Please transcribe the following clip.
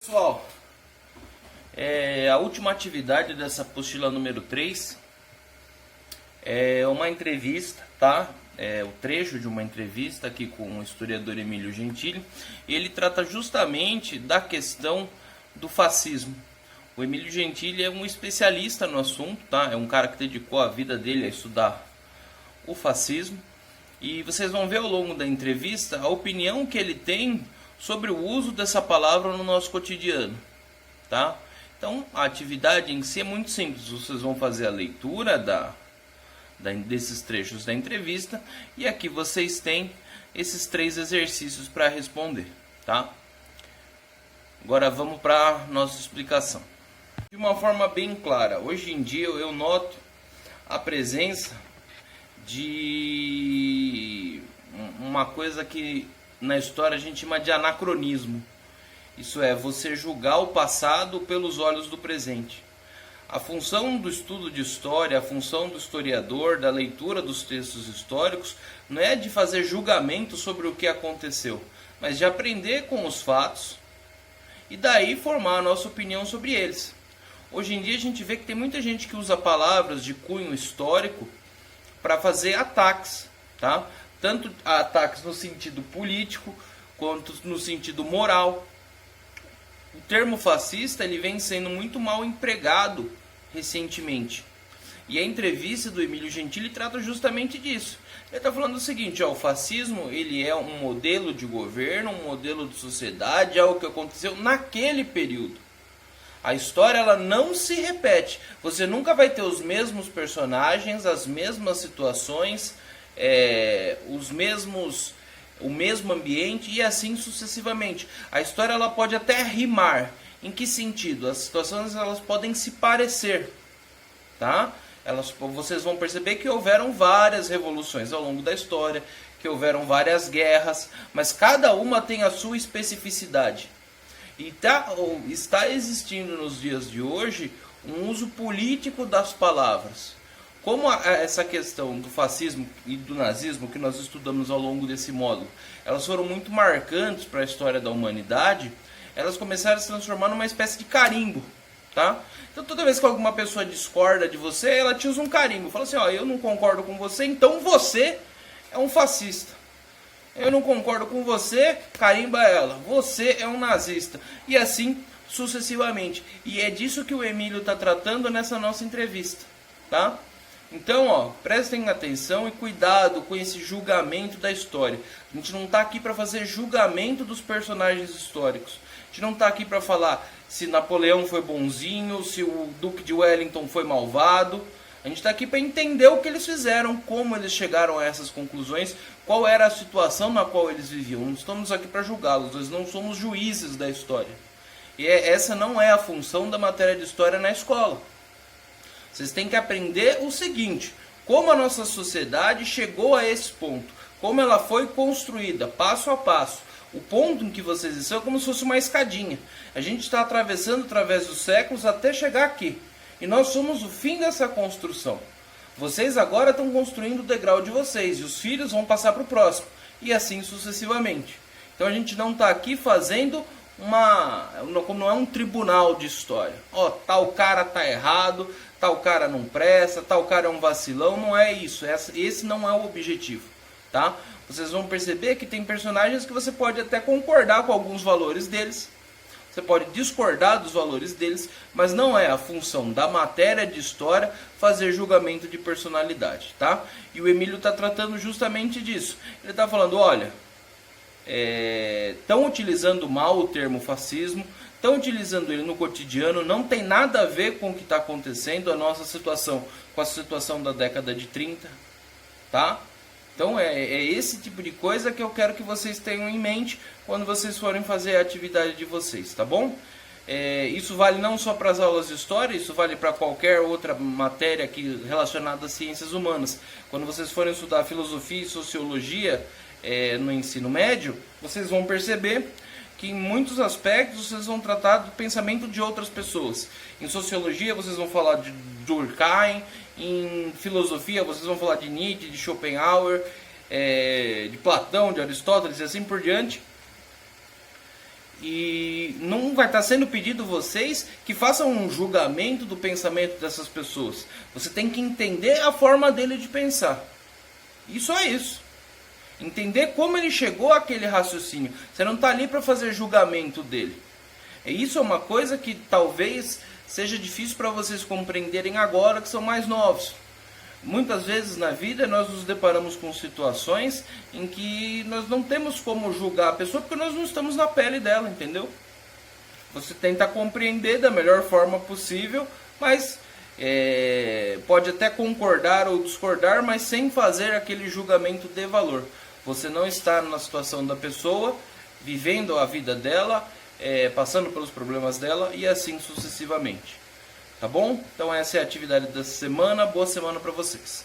Pessoal, a última atividade dessa apostila número 3 é uma entrevista, tá? É o trecho de uma entrevista aqui com o historiador Emílio Gentili. Ele trata justamente da questão do fascismo. O Emílio Gentili é um especialista no assunto, tá? É um cara que dedicou a vida dele a estudar o fascismo. E vocês vão ver ao longo da entrevista a opinião que ele tem sobre o uso dessa palavra no nosso cotidiano, tá? Então, a atividade em si é muito simples. Vocês vão fazer a leitura desses trechos da entrevista e aqui vocês têm esses 3 exercícios para responder, tá? Agora vamos para a nossa explicação. De uma forma bem clara, hoje em dia eu noto a presença de uma coisa que na história a gente chama de anacronismo. Isso é, você julgar o passado pelos olhos do presente. A função do estudo de história, a função do historiador, da leitura dos textos históricos, não é de fazer julgamento sobre o que aconteceu, mas de aprender com os fatos e daí formar a nossa opinião sobre eles. Hoje em dia a gente vê que tem muita gente que usa palavras de cunho histórico para fazer ataques, tá? Tanto ataques no sentido político quanto no sentido moral. O termo fascista ele vem sendo muito mal empregado recentemente. E a entrevista do Emílio Gentili trata justamente disso. Ele está falando o seguinte, ó, o fascismo ele é um modelo de governo, um modelo de sociedade, é algo que aconteceu naquele período. A história ela não se repete. Você nunca vai ter os mesmos personagens, as mesmas situações, o mesmo ambiente e assim sucessivamente. A história ela pode até rimar. Em que sentido? As situações elas podem se parecer, tá? Vocês vão perceber que houveram várias revoluções ao longo da história, que houveram várias guerras, mas cada uma tem a sua especificidade. E está existindo nos dias de hoje um uso político das palavras. Como essa questão do fascismo e do nazismo que nós estudamos ao longo desse módulo, elas foram muito marcantes para a história da humanidade, elas começaram a se transformar numa espécie de carimbo, tá? Então toda vez que alguma pessoa discorda de você, ela te usa um carimbo, fala assim, ó, eu não concordo com você, então você é um fascista. Eu não concordo com você, carimba ela, você é um nazista. E assim sucessivamente. E é disso que o Emílio está tratando nessa nossa entrevista, tá? Então, ó, prestem atenção e cuidado com esse julgamento da história. A gente não está aqui para fazer julgamento dos personagens históricos. A gente não está aqui para falar se Napoleão foi bonzinho, se o Duque de Wellington foi malvado. A gente está aqui para entender o que eles fizeram, como eles chegaram a essas conclusões, qual era a situação na qual eles viviam. Não estamos aqui para julgá-los, nós não somos juízes da história. E essa não é a função da matéria de história na escola. Vocês têm que aprender o seguinte, como a nossa sociedade chegou a esse ponto, como ela foi construída, passo a passo. O ponto em que vocês estão é como se fosse uma escadinha. A gente está atravessando através dos séculos até chegar aqui. E nós somos o fim dessa construção. Vocês agora estão construindo o degrau de vocês, e os filhos vão passar para o próximo, e assim sucessivamente. Então a gente não está aqui fazendo como não é um tribunal de história. Ó, tal cara tá errado, tal cara não presta, tal cara é um vacilão, não é isso. Esse não é o objetivo, tá? Vocês vão perceber que tem personagens que você pode até concordar com alguns valores deles, você pode discordar dos valores deles, mas não é a função da matéria de história fazer julgamento de personalidade, tá? E o Emílio está tratando justamente disso. Ele está falando, olha, estão utilizando mal o termo fascismo, estão utilizando ele no cotidiano, não tem nada a ver com o que está acontecendo, a nossa situação com a situação da década de 30, tá? Então é esse tipo de coisa que eu quero que vocês tenham em mente quando vocês forem fazer a atividade de vocês, tá bom? Isso vale não só para as aulas de história, isso vale para qualquer outra matéria aqui relacionada às ciências humanas. Quando vocês forem estudar filosofia e sociologia no ensino médio, vocês vão perceber que em muitos aspectos vocês vão tratar do pensamento de outras pessoas. Em sociologia vocês vão falar de Durkheim, em filosofia vocês vão falar de Nietzsche, de Schopenhauer, de Platão, de Aristóteles e assim por diante. E não vai estar sendo pedido vocês que façam um julgamento do pensamento dessas pessoas. Você tem que entender a forma dele de pensar. E só isso. Entender como ele chegou àquele raciocínio. Você não está ali para fazer julgamento dele. E isso é uma coisa que talvez seja difícil para vocês compreenderem agora que são mais novos. Muitas vezes na vida nós nos deparamos com situações em que nós não temos como julgar a pessoa porque nós não estamos na pele dela, entendeu? Você tenta compreender da melhor forma possível, mas pode até concordar ou discordar, mas sem fazer aquele julgamento de valor. Você não está na situação da pessoa, vivendo a vida dela, passando pelos problemas dela e assim sucessivamente. Tá bom? Então essa é a atividade dessa semana. Boa semana para vocês.